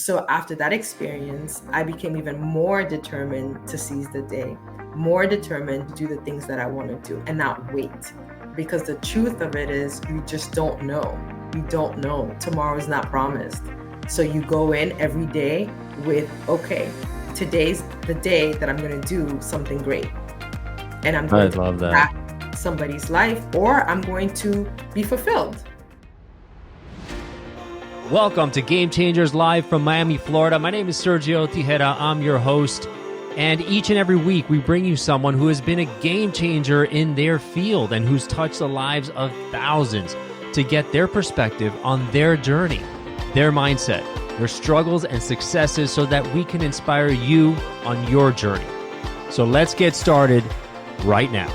So after that experience, I became even more determined to seize the day, more determined to do the things that I want to do and not wait. Because the truth of it is, you just don't know. You don't know. Tomorrow is not promised. So you go in every day with, okay, today's the day that I'm going to do something great. And I'm going to impact somebody's life, or I'm going to be fulfilled. Welcome to Gamechangers Live from Miami, Florida. My name is Sergio Tigera. I'm your host. And each and every week, we bring you someone who has been a game changer in their field and who's touched the lives of thousands to get their perspective on their journey, their mindset, their struggles and successes so that we can inspire you on your journey. So let's get started right now.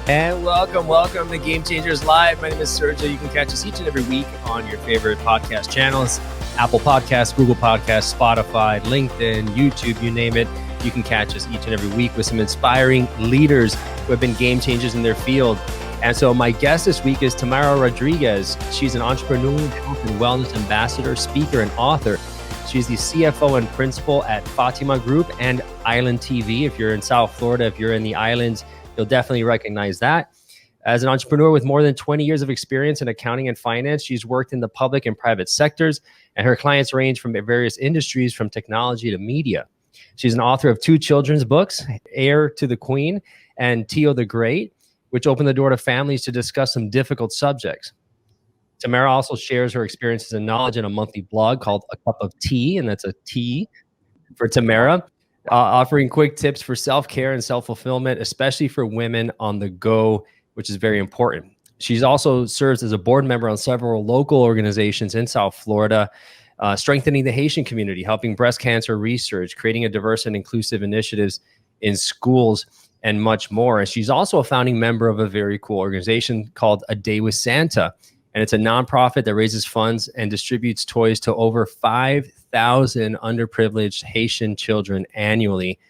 And welcome to Gamechangers Live. My name is Sergio. You can catch us each and every week on your favorite podcast channels, Apple Podcasts, Google Podcasts, Spotify, LinkedIn, YouTube, you name it. You can catch us each and every week with some inspiring leaders who have been game changers in their field. And so my guest this week is Tamara Rodriguez. She's an entrepreneur, health and wellness ambassador, speaker, and author. She's the CFO and Principal at Fatima Group and Island TV. If you're in South Florida, if you're in the islands, you'll definitely recognize that. As an entrepreneur with more than 20 years of experience in accounting and finance, she's worked in the public and private sectors, and her clients range from various industries, from technology to media. She's an author of 2 children's books, Heir to the Queen and Teo the Great, which opened the door to families to discuss some difficult subjects. Tamara also shares her experiences and knowledge in a monthly blog called A Cup of Tea, and that's a T for Tamara. Offering quick tips for self-care and self-fulfillment, especially for women on the go, which is very important. She's also serves as a board member on several local organizations in South Florida, strengthening the Haitian community, helping breast cancer research, creating a diverse and inclusive initiatives in schools, and much more. And she's also a founding member of a very cool organization called A Day with Santa. And it's a nonprofit that raises funds and distributes toys to over 5,000 underprivileged Haitian children annually.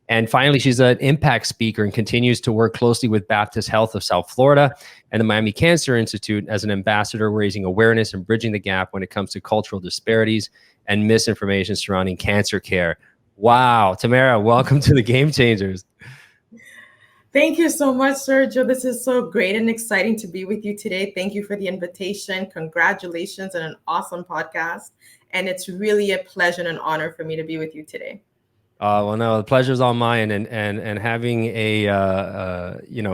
And finally, she's an impact speaker and continues to work closely with Baptist Health of South Florida and the Miami Cancer Institute as an ambassador, raising awareness and bridging the gap when it comes to cultural disparities and misinformation surrounding cancer care. Wow. Tamara, welcome to the Game Changers. Thank you so much, Sergio. This is so great and exciting to be with you today. Thank you for the invitation. Congratulations on an awesome podcast. And it's really a pleasure and an honor for me to be with you today. Well, no, the pleasure's all mine, and having a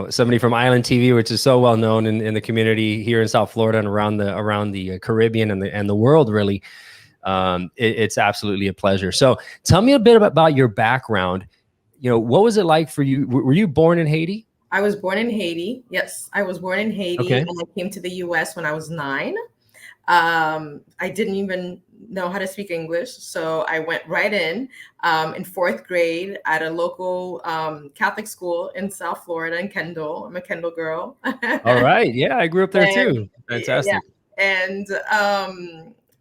somebody from Island TV, which is so well known in the community here in South Florida and around the Caribbean and the world, really, it's absolutely a pleasure. So, tell me a bit about your background. What was it like for you? Were you born in Haiti? I was born in Haiti. Yes, I was born in Haiti, okay. And I came to the U.S. when I was 9. I didn't even know how to speak English, so I went right in 4th grade at a local Catholic school in South Florida in Kendall. I'm a Kendall girl. All right. Yeah, I grew up there too. Fantastic. Yeah. And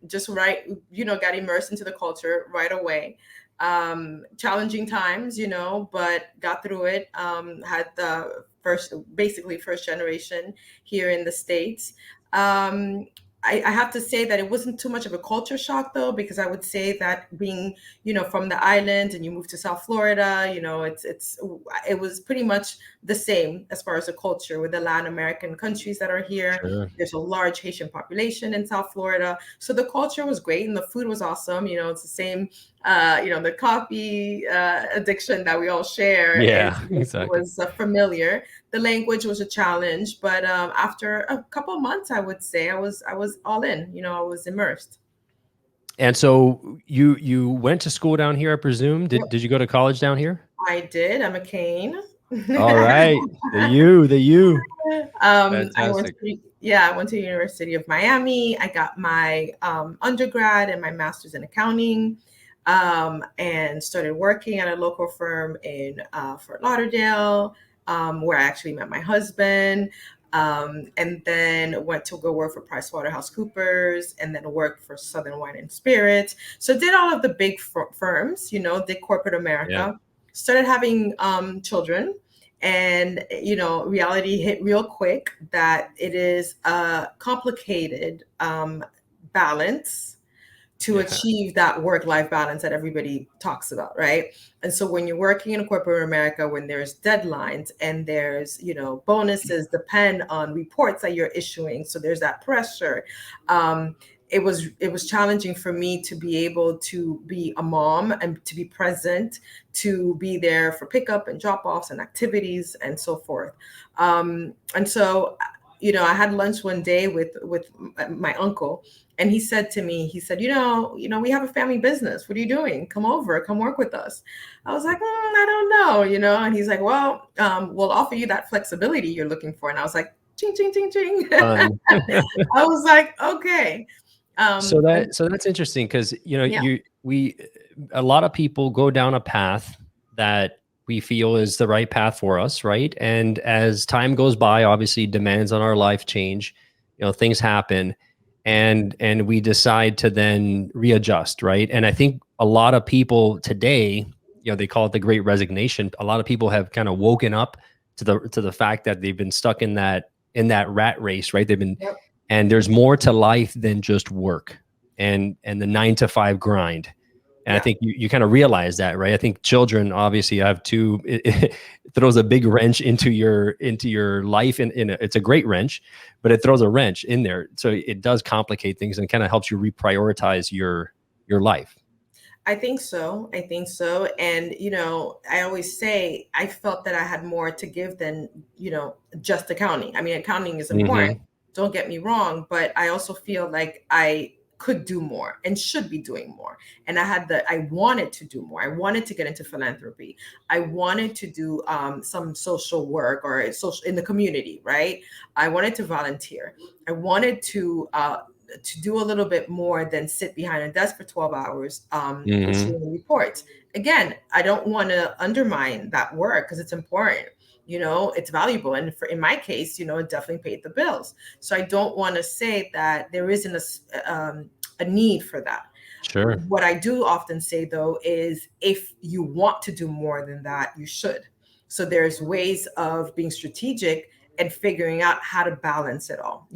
just got immersed into the culture right away. Challenging times, but got through it. Had the first generation here in the States. I have to say that it wasn't too much of a culture shock, though, because I would say that being, from the island and you move to South Florida, it was pretty much the same as far as the culture with the Latin American countries that are here. Sure. There's a large Haitian population in South Florida. So the culture was great and the food was awesome. It's the same, the coffee addiction that we all share. Yeah, exactly. It was familiar. The language was a challenge, but after a couple of months, I would say I was all in. I was immersed. And so you went to school down here, I presume. Did you go to college down here? I did. I'm a Cane. All right, the you. I went to the University of Miami. I got my undergrad and my master's in accounting. And started working at a local firm in Fort Lauderdale, where I actually met my husband, and then went to go work for PricewaterhouseCoopers, and then worked for Southern Wine and Spirits. So did all of the big firms, did corporate America, started having children, And, reality hit real quick that it is a complicated balance to Yeah. achieve that work-life balance that everybody talks about, right? And so when you're working in corporate America, when there's deadlines and there's, bonuses depend on reports that you're issuing, so there's that pressure. It was challenging for me to be able to be a mom and to be present, to be there for pickup and drop-offs and activities and so forth. And so, I had lunch one day with my uncle, and he said to me, he said, we have a family business. What are you doing? Come over, come work with us. I was like, I don't know. And he's like, well, we'll offer you that flexibility you're looking for. And I was like, ching, ching, ching, ching. Fun. I was like, okay. So And that's interesting because yeah, a lot of people go down a path that we feel is the right path for us, right? And as time goes by, obviously demands on our life change, things happen, and we decide to then readjust, right? And I think a lot of people today, they call it the Great Resignation. A lot of people have kind of woken up to the fact that they've been stuck in that rat race, right? They've been yep, And there's more to life than just work and the 9 to 5 grind. And I yeah. think you kind of realize that, right? I think children obviously have it throws a big wrench into your life, and it's a great wrench, but it throws a wrench in there. So it does complicate things and kind of helps you reprioritize your life. I think so. I think so. And, I always say I felt that I had more to give than, just accounting. I mean, accounting is important. Mm-hmm. Don't get me wrong, but I also feel like I could do more and should be doing more. And I wanted to do more. I wanted to get into philanthropy. I wanted to do some social work or social in the community, right? I wanted to volunteer. I wanted to do a little bit more than sit behind a desk for 12 hours Mm-hmm. issuing reports. Again, I don't want to undermine that work because it's important. It's valuable. And in my case, it definitely paid the bills. So I don't want to say that there isn't a need for that. Sure. What I do often say, though, is if you want to do more than that, you should. So there's ways of being strategic and figuring out how to balance it all.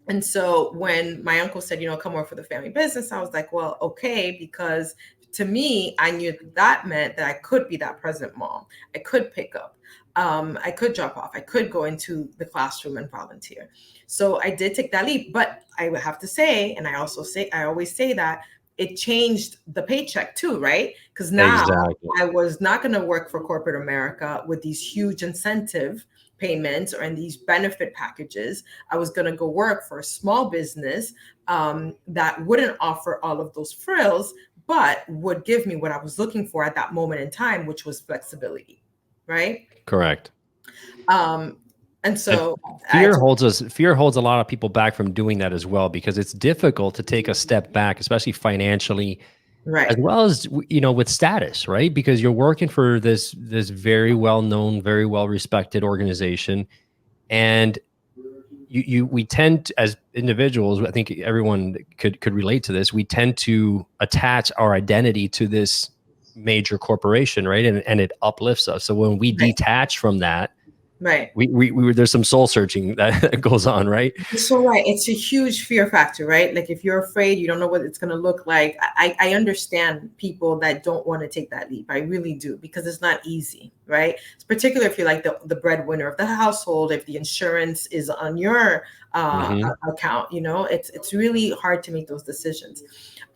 And so when my uncle said, come work for the family business, I was like, well, okay, because to me, I knew that meant that I could be that present mom. I could pick up, I could drop off, I could go into the classroom and volunteer. So I did take that leap. But I would have to say, and I always say that it changed the paycheck too, right? Because now Exactly. I was not going to work for corporate America with these huge incentive payments or in these benefit packages. I was going to go work for a small business that wouldn't offer all of those frills, but would give me what I was looking for at that moment in time, which was flexibility, right? Correct. Um, and And so I fear took, holds a lot of people back from doing that as well, because it's difficult to take a step back, especially financially, as right, well as with status, right? Because you're working for this very well known, very well respected organization, and we tend to, as individuals, I think everyone could relate to this. We tend to attach our identity to this major corporation, right? And it uplifts us. So when we right, detach from that, right. there's some soul searching that goes on, right? So right, it's a huge fear factor, right? Like if you're afraid, you don't know what it's going to look like. I understand people that don't want to take that leap. I really do, because it's not easy, right? It's particular if you're like the breadwinner of the household, if the insurance is on your Mm-hmm. account, it's really hard to make those decisions.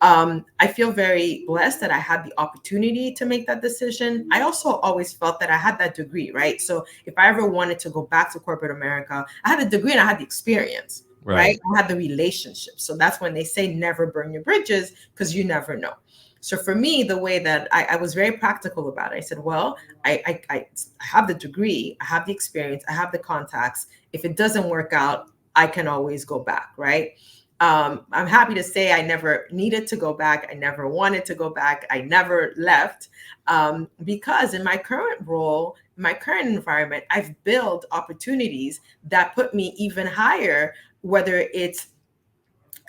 I feel very blessed that I had the opportunity to make that decision. I also always felt that I had that degree, right? So if I ever wanted to go back to corporate America, I had a degree and I had the experience, right? Right. I had the relationship. So that's when they say never burn your bridges, because you never know. So for me, the way that I was very practical about it, I said, well, I have the degree, I have the experience, I have the contacts. If it doesn't work out, I can always go back, right? I'm happy to say I never needed to go back. I never wanted to go back. I never left, because in my current role, my current environment, I've built opportunities that put me even higher, whether it's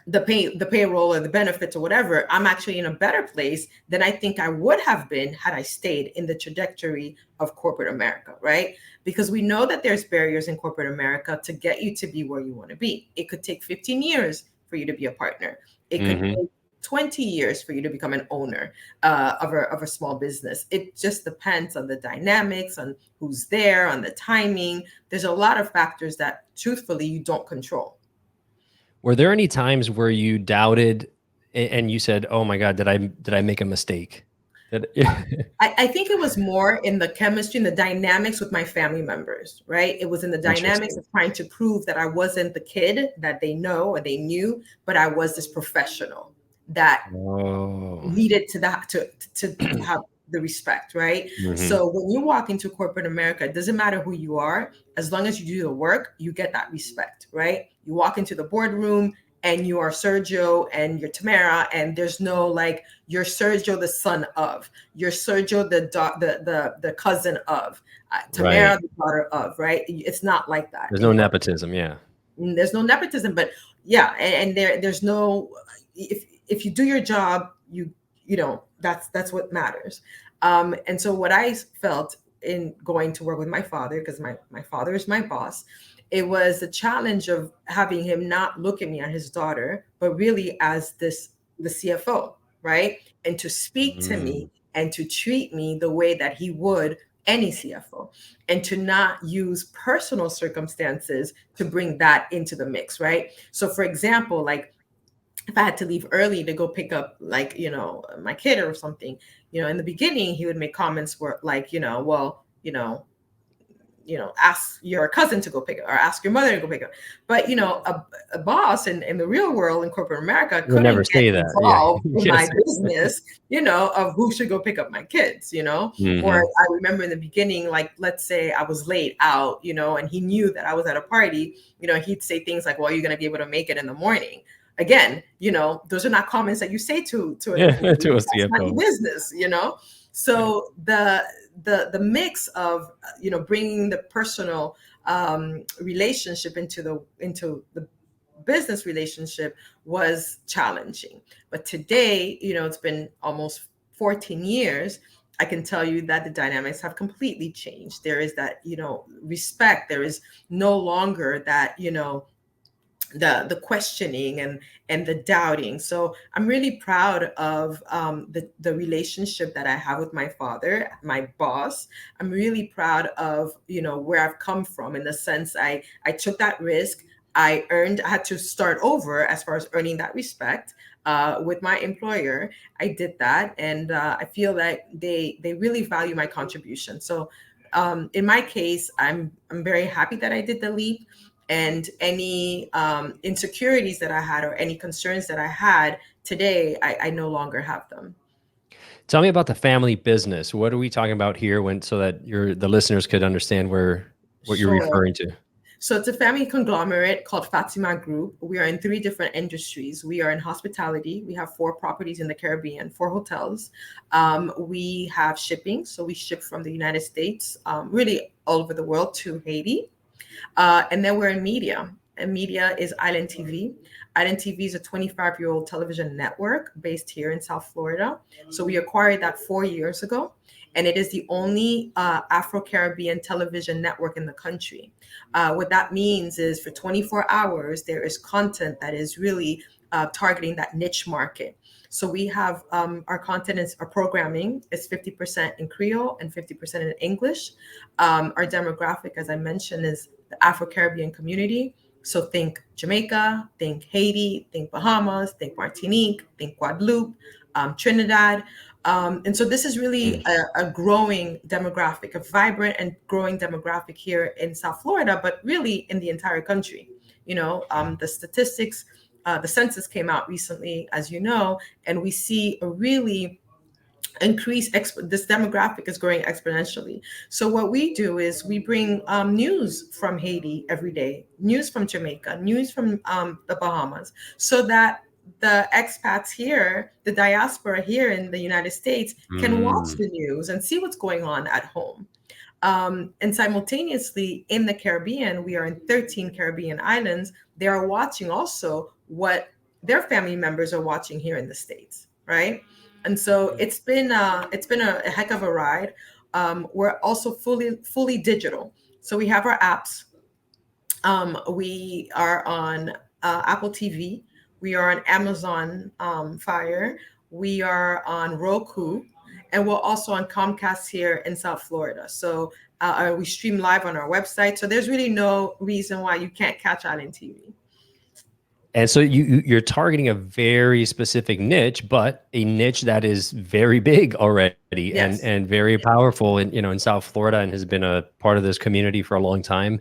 the payroll or the benefits or whatever, I'm actually in a better place than I think I would have been had I stayed in the trajectory of corporate America, right? Because we know that there's barriers in corporate America to get you to be where you want to be. It could take 15 years for you to be a partner. It could Mm-hmm. take 20 years for you to become an owner of a small business. It just depends on the dynamics, on who's there, on the timing. There's a lot of factors that truthfully you don't control. Were there any times where you doubted and you said, "Oh my God, did I make a mistake?" Did, I think it was more in the chemistry and the dynamics with my family members, right? It was in the dynamics Interesting. of trying to prove that I wasn't the kid that they know or they knew, but I was this professional that Oh. needed to have the respect, right? Hmm. So when you walk into corporate America, it doesn't matter who you are, as long as you do the work, you get that respect, right? You walk into the boardroom and you are Sergio and you're Tamara, and there's no like you're Sergio the son of, you're Sergio the cousin of, Right. Tamara the daughter of, right? It's not like that There's in no corporate. nepotism. Yeah. There's no nepotism, but yeah, and there's no, if you do your job, you know that's what matters. And so what I felt in going to work with my father, because my father is my boss, it was the challenge of having him not look at me as his daughter, but really as the CFO, right? And to speak to Mm. me and to treat me the way that he would any CFO, and to not use personal circumstances to bring that into the mix, right? So, for example, like if I had to leave early to go pick up, like, my kid or something, in the beginning, he would make comments where, like, well, ask your cousin to go pick it or ask your mother to go pick it. But, a boss in the real world in corporate America You would never couldn't get say that. Yeah. involved in my Yes. business, of who should go pick up my kids, Or Hmm. I remember in the beginning, like, let's say I was late out, and he knew that I was at a party, he'd say things like, well, you're going to be able to make it in the morning. Again, those are not comments that you say to an Yeah. employee. To a That's not your CFO. business. Yeah. So the mix of bringing the personal relationship into the business relationship was challenging. But today, it's been almost 14 years. I can tell you that the dynamics have completely changed. There is that respect. There is no longer that the questioning and the doubting. So I'm really proud of the relationship that I have with my father, my boss. I'm really proud of where I've come from, in the sense I took that risk. I had to start over as far as earning that respect with my employer. I did that, and I feel that they really value my contribution. So in my case, I'm very happy that I did the leap, and any insecurities that I had or any concerns that I had today, I no longer have them. Tell me about the family business. What are we talking about here so that the listeners could understand what you're Sure. referring to? So it's a family conglomerate called Fatima Group. We are in three different industries. We are in hospitality. We have 4 properties in the Caribbean, 4 hotels. We have shipping. So we ship from the United States, really all over the world, to Haiti. And then we're in media. And media is Island TV. Island TV is a 25-year-old television network based here in South Florida. So we acquired that 4 years ago. And it is the only Afro Caribbean television network in the country. What that means is for 24 hours, there is content that is really targeting that niche market. So we have our content is our programming is 50% in Creole and 50% in English. Our demographic, as I mentioned, is the Afro Caribbean community. So think Jamaica, think Haiti, think Bahamas, think Martinique, think Guadeloupe, Trinidad. And so this is really a growing demographic, a vibrant and growing demographic here in South Florida, but really in the entire country. The statistics, the census came out recently, as you know, and we see a really this demographic is growing exponentially. So what we do is we bring news from Haiti every day, news from Jamaica, news from the Bahamas, so that the expats here, the diaspora here in the United States, can watch Mm. the news and see what's going on at home. And simultaneously, in the Caribbean, we are in 13 Caribbean islands. They are watching also what their family members are watching here in the States, right? And so it's been a heck of a ride. We're also fully digital, so we have our apps. We are on Apple TV. We are on Amazon Fire. We are on Roku, and we're also on Comcast here in South Florida. So we stream live on our website. So there's really no reason why you can't catch Island TV. And so you're targeting a very specific niche, but a niche that is very big already Yes. and very powerful in, in South Florida, and has been a part of this community for a long time.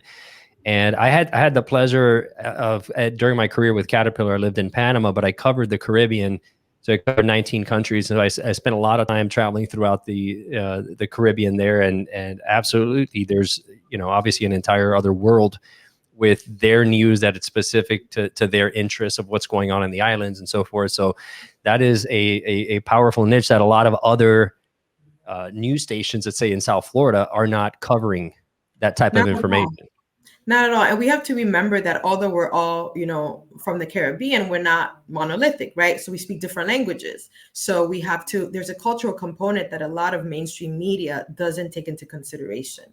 And I had the pleasure of during my career with Caterpillar, I lived in Panama, but I covered the Caribbean. So I covered 19 countries, and I spent a lot of time traveling throughout the Caribbean there, and absolutely, there's obviously an entire other world with their news that it's specific to their interests of what's going on in the islands and so forth. So that is a powerful niche that a lot of other news stations, let's say in South Florida, are not covering that type of Not at all. information. Not at all. And we have to remember that although we're all, from the Caribbean, we're not monolithic, right? So we speak different languages. So there's a cultural component that a lot of mainstream media doesn't take into consideration.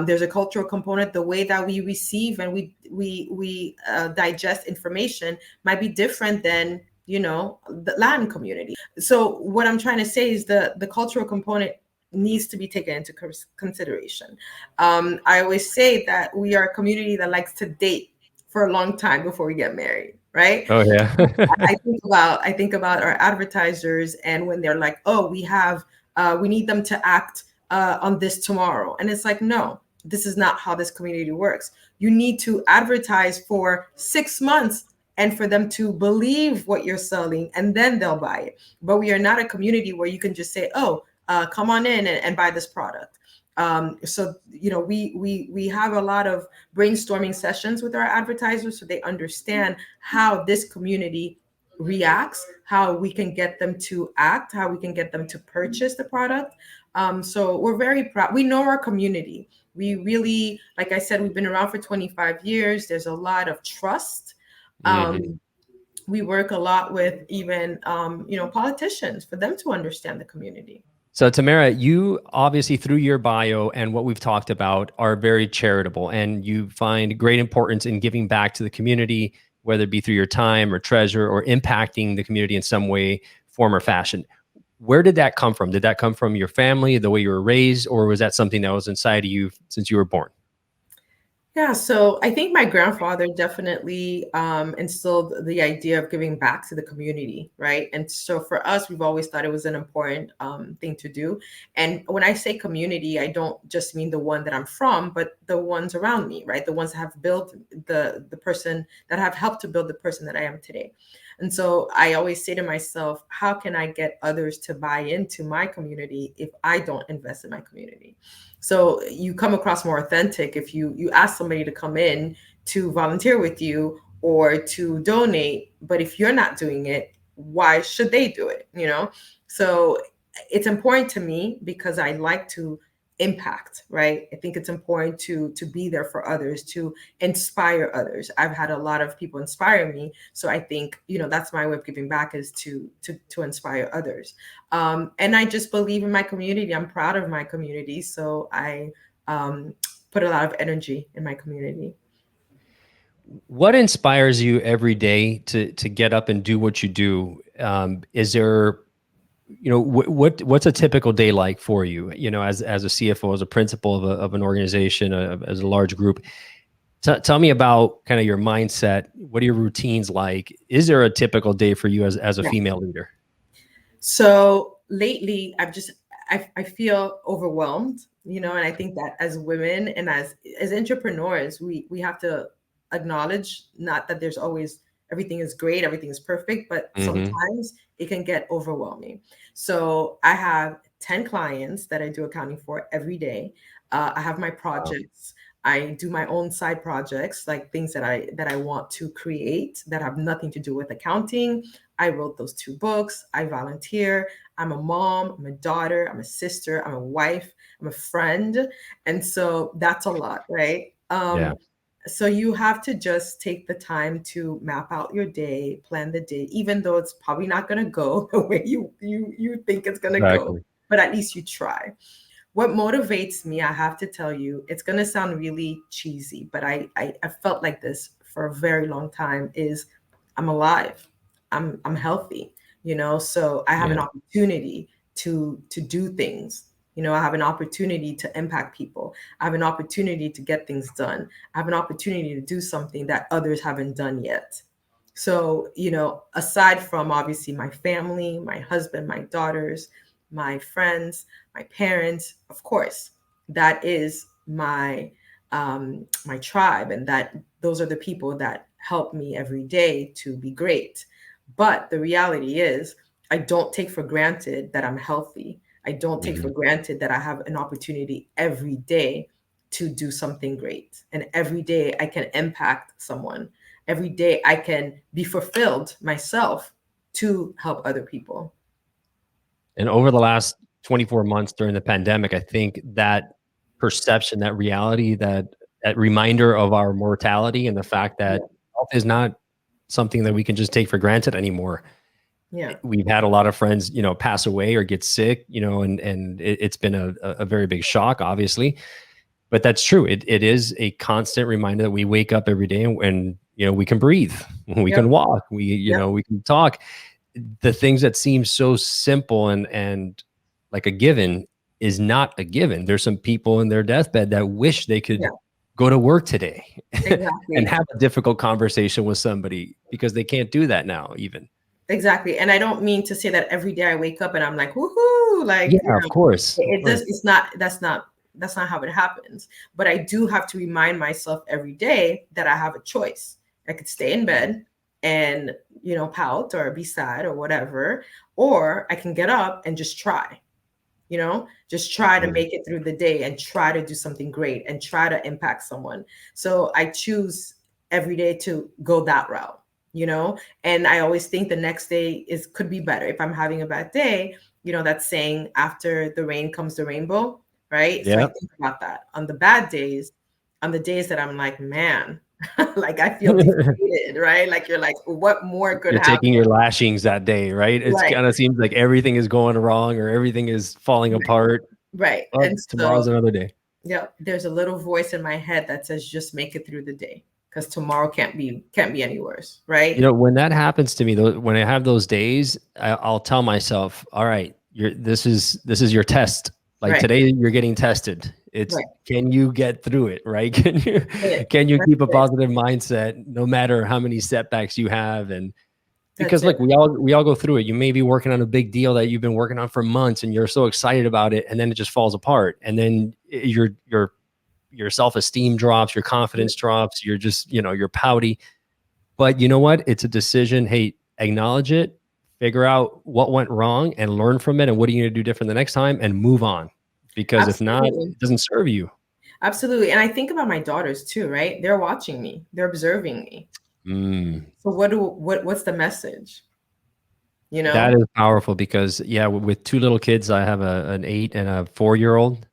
There's a cultural component, the way that we receive and we digest information might be different than, the Latin community. So what I'm trying to say is the cultural component needs to be taken into consideration. I always say that we are a community that likes to date for a long time before we get married, right? Oh yeah. I think about our advertisers, and when they're like, "Oh, we need them to act on this tomorrow," and it's like, no, this is not how this community works. You need to advertise for 6 months and for them to believe what you're selling, and then they'll buy it. But we are not a community where you can just say, "Oh, come on in and buy this product." So we have a lot of brainstorming sessions with our advertisers so they understand how this community reacts, how we can get them to act, how we can get them to purchase the product. So we're very proud. We know our community. We really, like I said, we've been around for 25 years. There's a lot of trust. Mhm. We work a lot with even politicians for them to understand the community. So Tamara, you obviously through your bio and what we've talked about are very charitable, and you find great importance in giving back to the community, whether it be through your time or treasure or impacting the community in some way, form, or fashion. Where did that come from? Did that come from your family, the way you were raised, or was that something that was inside of you since you were born? Yeah, so I think my grandfather definitely instilled the idea of giving back to the community, right? And so for us, we've always thought it was an important thing to do. And when I say community, I don't just mean the one that I'm from, but the ones around me, right? The ones that have built the person that have helped to build the person that I am today. And so I always say to myself, how can I get others to buy into my community if I don't invest in my community? So you come across more authentic if you ask somebody to come in to volunteer with you or to donate, but if you're not doing it, why should they do it? So it's important to me because I like to impact, right? I think it's important to be there for others, to inspire others. I've had a lot of people inspire me, so I think that's my way of giving back, is to inspire others. And I just believe in my community. I'm proud of my community, so I put a lot of energy in my community. What inspires you every day to get up and do what you do? Is there what's a typical day like for you, as a CFO, as a principal of an organization, as a large group? Tell me about kind of your mindset. What are your routines like? Is there a typical day for you as a Yeah. female leader? So lately, I feel overwhelmed, and I think that as women and as entrepreneurs, we have to acknowledge, not that there's always everything is great, everything is perfect, but Mm-hmm. sometimes it can get overwhelming. So I have 10 clients that I do accounting for every day. I have my Wow. projects. I do my own side projects, like things that I want to create that have nothing to do with accounting. I wrote those 2 books. I volunteer. I'm a mom. I'm a daughter. I'm a sister. I'm a wife. I'm a friend. And so that's a lot, right? Yeah. So you have to just take the time to map out your day, plan the day, even though it's probably not going to go the way you think it's going to go, Exactly. but at least you try. What motivates me, I have to tell you, it's going to sound really cheesy, but I felt like this for a very long time, is I'm alive. I'm healthy, so I have an Yeah. opportunity to do things. I have an opportunity to impact people. I have an opportunity to get things done. I have an opportunity to do something that others haven't done yet. So, aside from obviously my family, my husband, my daughters, my friends, my parents, of course, that is my tribe, and that those are the people that help me every day to be great. But the reality is, I don't take for granted that I'm healthy. I don't take for Mhm. granted that I have an opportunity every day to do something great. And every day I can impact someone. Every day I can be fulfilled myself to help other people. And over the last 24 months during the pandemic, I think that perception, that reality, that reminder of our mortality and the fact Yeah. that health is not something that we can just take for granted anymore. Yeah. We've had a lot of friends, pass away or get sick, and it's been a very big shock, obviously. But that's true. It is a constant reminder that we wake up every day and we can breathe, we Yep. can walk, Yep. we can talk. The things that seem so simple and like a given is not a given. There's some people in their deathbed that wish they could Yeah. go to work today and Exactly. have a difficult conversation with somebody because they can't do that now even. Exactly. And I don't mean to say that every day I wake up and I'm like, woohoo, like, Yeah, of course, of it course. does, that's not how it happens. But I do have to remind myself every day that I have a choice. I could stay in bed and, pout or be sad or whatever, or I can get up and just try, just try to Mhm. make it through the day and try to do something great and try to impact someone. So I choose every day to go that route, and I always think the next day could be better. If I'm having a bad day, that's saying after the rain comes the rainbow, right? So I Yep. think about that on the bad days, on the days that I'm like, man, like I feel defeated, right? Like you're like, what more could You're happen? taking your lashings that day, right? It's Right, kind of seems like everything is going wrong or everything is falling right, apart. right. Well, And tomorrow's so, another day. yeah, there's a little voice in my head that says, just make it through the day, because tomorrow can't be any worse, right? When that happens to me, though, when I have those days, I'll tell myself, "All right, this is your test. Like Right, today, you're getting tested. It's right. can you get through it, right? Can you That's it. can you That's keep a it. positive mindset no matter how many setbacks you have?" And That's because it. look, we all go through it. You may be working on a big deal that you've been working on for months, and you're so excited about it, and then it just falls apart, and then your self esteem drops, your confidence drops. You're just you're pouty. But you know what? It's a decision. Hey, acknowledge it, figure out what went wrong and learn from it. And what are you going to do different the next time and move on? Because if not, Absolutely. it doesn't serve you. Absolutely. And I think about my daughters too, right? They're watching me. They're observing me. Mm, So what's the message? You that know? is powerful because, yeah, with two little kids, I have an 8 and a 4-year old.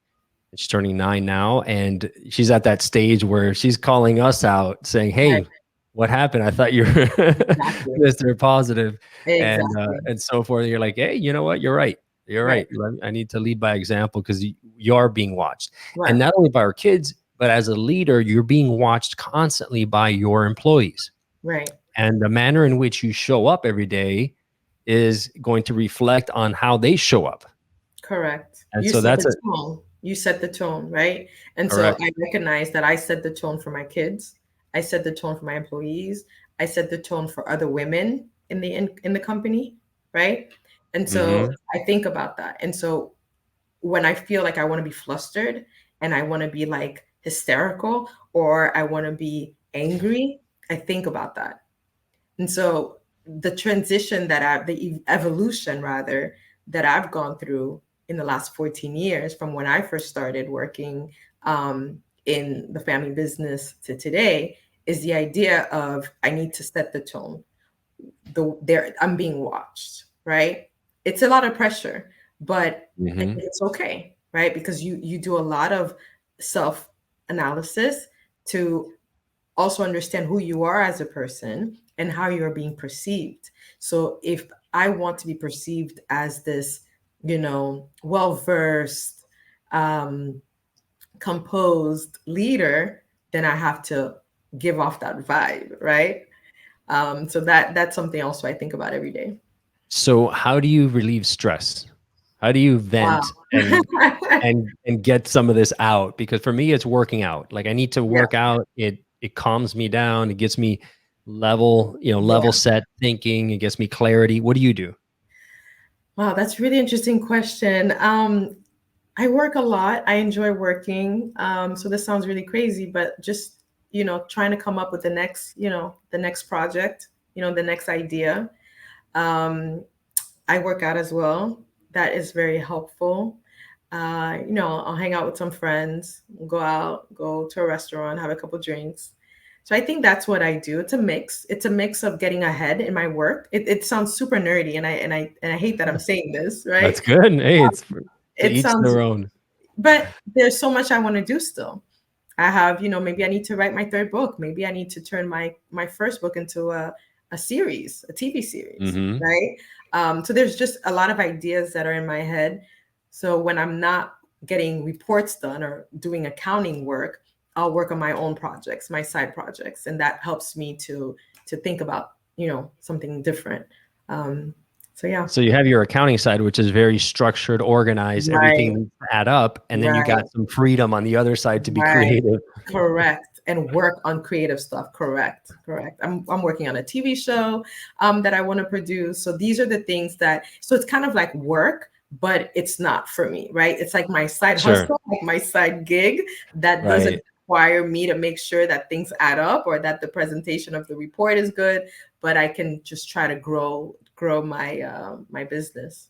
She's turning 9 now. And she's at that stage where she's calling us out saying, Right. hey, what happened? I thought you were Exactly. Mr. Positive Exactly. and so forth. You're like, hey, you know what? You're right. You're Right. right. I need to lead by example because you are being watched. And Right. not only by our kids, but as a leader, you're being watched constantly by your employees. Right. And the manner in which you show up every day is going to reflect on how they show up. Correct. And You so set that's the a tone. You set the tone, right? And so correct. I recognize that I set the tone for my kids. I set the tone for my employees. I set the tone for other women in the company, right? And so Hmm. I think about that. And so when I feel like I want to be flustered and I want to be like hysterical or I want to be angry, I think about that. And so the evolution rather, that I've gone through in the last 14 years from when I first started working in the family business to today is the idea of I need to set the tone. I'm being watched, right? It's a lot of pressure, but I Hmm. think it's okay, right? Because you do a lot of self analysis to also understand who you are as a person and how you're being perceived. So if I want to be perceived as this, well versed, um, composed leader, then I have to give off that vibe, right? So that's something also I think about every day. So how do you relieve stress? How do you Wow. vent and get some of this out? Because for me, it's working out. Like I need to Yeah. work out. It calms me down. It gets me level, level Yeah. set thinking. It gets me clarity. What do you do? Wow, that's a really interesting question. I work a lot. I enjoy working. So this sounds really crazy, but just, trying to come up with the next project, the next idea. Um, I work out as well. That is very helpful. I'll hang out with some friends, go out, go to a restaurant, have a couple drinks. So I think that's what I do. It's a mix. It's a mix of getting ahead in my work. It sounds super nerdy, and I hate that I'm saying this, right? That's good. Hey, it's to It each sounds, their own. but there's so much I want to do still. I have, maybe I need to write my third book. Maybe I need to turn my first book into a series, a TV series, Mm-hmm. right? So there's just a lot of ideas that are in my head. So when I'm not getting reports done or doing accounting work, I'll work on my own projects, my side projects, and that helps me to think about, something different. Um, so yeah. So you have your accounting side, which is very structured, organized, everything Right, needs to add up. And then you right. got some freedom on the other side to be Right. creative. Correct. And work on creative stuff. Correct. Correct. I'm working on a TV show that I want to produce. So these are the things so it's kind of like work, but it's not for me, right? It's like my side Sure. hustle, like my side gig that doesn't Right. require me to make sure that things add up or that the presentation of the report is good, but I can just try to grow my business.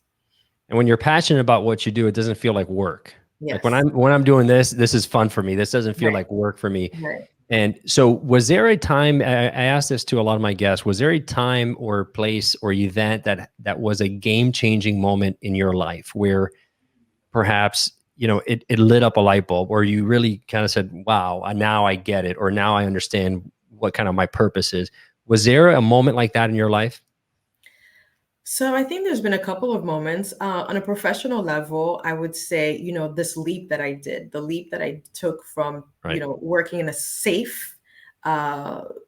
And when you're passionate about what you do, it doesn't feel like work. Like when Yes. I'm doing this is fun for me. This doesn't feel Right. like work for me. Right. And so was there a time, I asked this to a lot of my guests, was there a time or place or event that was a game-changing moment in your life where perhaps, it lit up a light bulb or you really kind of said, wow, now I get it, or now I understand what kind of my purpose is. Was there a moment like that in your life? So I think there's been a couple of moments on a professional level. I would say, this leap that I did, the leap that I took from, Right. working in a safe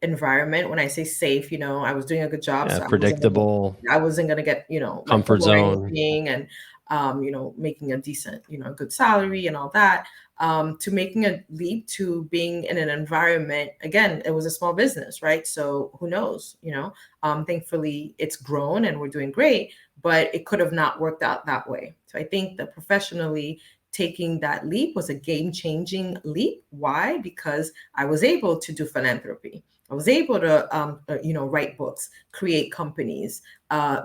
environment. When I say safe, I was doing a good job, Yeah, so predictable, I wasn't gonna get, let go comfort or zone. anything, and making a decent, good salary and all that. To making a leap to being in an environment. Again, it was a small business, right? So who knows, thankfully, it's grown and we're doing great, but it could have not worked out that way. So I think that professionally, taking that leap was a game changing leap. Why? Because I was able to do philanthropy. I was able to, write books, create companies,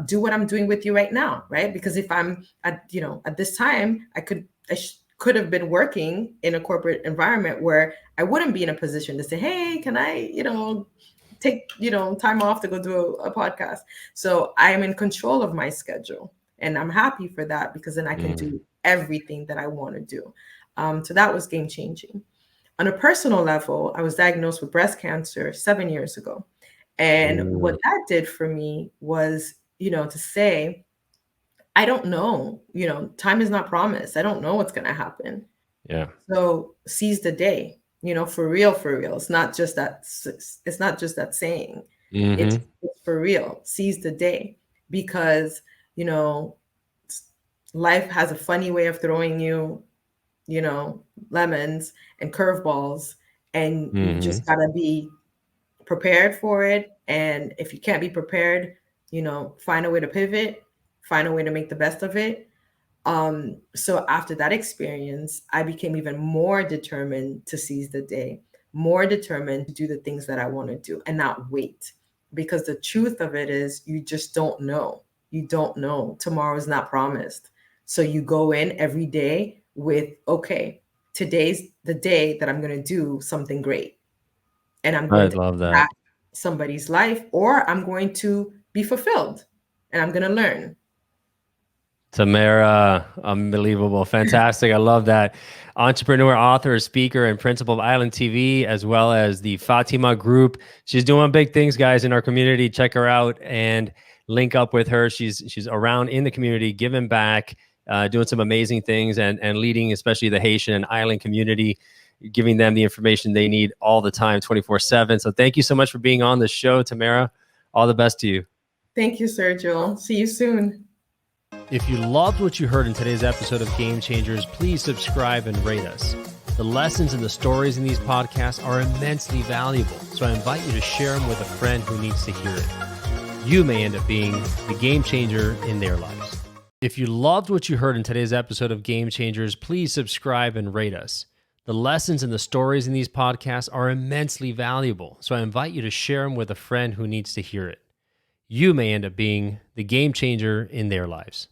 do what I'm doing with you right now, right? Because if I'm at this time, could have been working in a corporate environment where I wouldn't be in a position to say, hey, can I, take time off to go do a podcast. So I am in control of my schedule, and I'm happy for that because then I can Mm. do everything that I want to do. So that was game changing. On a personal level, I was diagnosed with breast cancer 7 years ago, and what Mm. that did for me was, to say, I don't know, time is not promised. I don't know what's going to happen. Yeah. So seize the day, for real, for real. It's not just that saying. It's, Hmm. it's for real. Seize the day because, you know, life has a funny way of throwing you, you know, lemons and curveballs, and you Hmm. just gotta be prepared for it. And if you can't be prepared, find a way to pivot, find a way to make the best of it. So after that experience, I became even more determined to seize the day, more determined to do the things that I want to do and not wait. Because the truth of it is, you just don't know. You don't know. Tomorrow is not promised. So you go in every day with, okay, today's the day that I'm going to do something great. And I'm I going to love that. impact somebody's life, or I'm going to be fulfilled and I'm going to learn. Tamara, unbelievable, fantastic. I love that. Entrepreneur, author, speaker, and principal of Island TV, as well as the Fatima group. She's doing big things, guys, in our community. Check her out and link up with her. She's around in the community, giving back, doing some amazing things, and leading, especially the Haitian and Island community, giving them the information they need all the time, 24/7. So thank you so much for being on the show, Tamara. All the best to you. Thank you, Sergio. See you soon. If you loved what you heard in today's episode of Game Changers, please subscribe and rate us. The lessons and the stories in these podcasts are immensely valuable, so I invite you to share them with a friend who needs to hear it. You may end up being the game changer in their lives. If you loved what you heard in today's episode of Game Changers, please subscribe and rate us. The lessons and the stories in these podcasts are immensely valuable, so I invite you to share them with a friend who needs to hear it. You may end up being the game changer in their lives.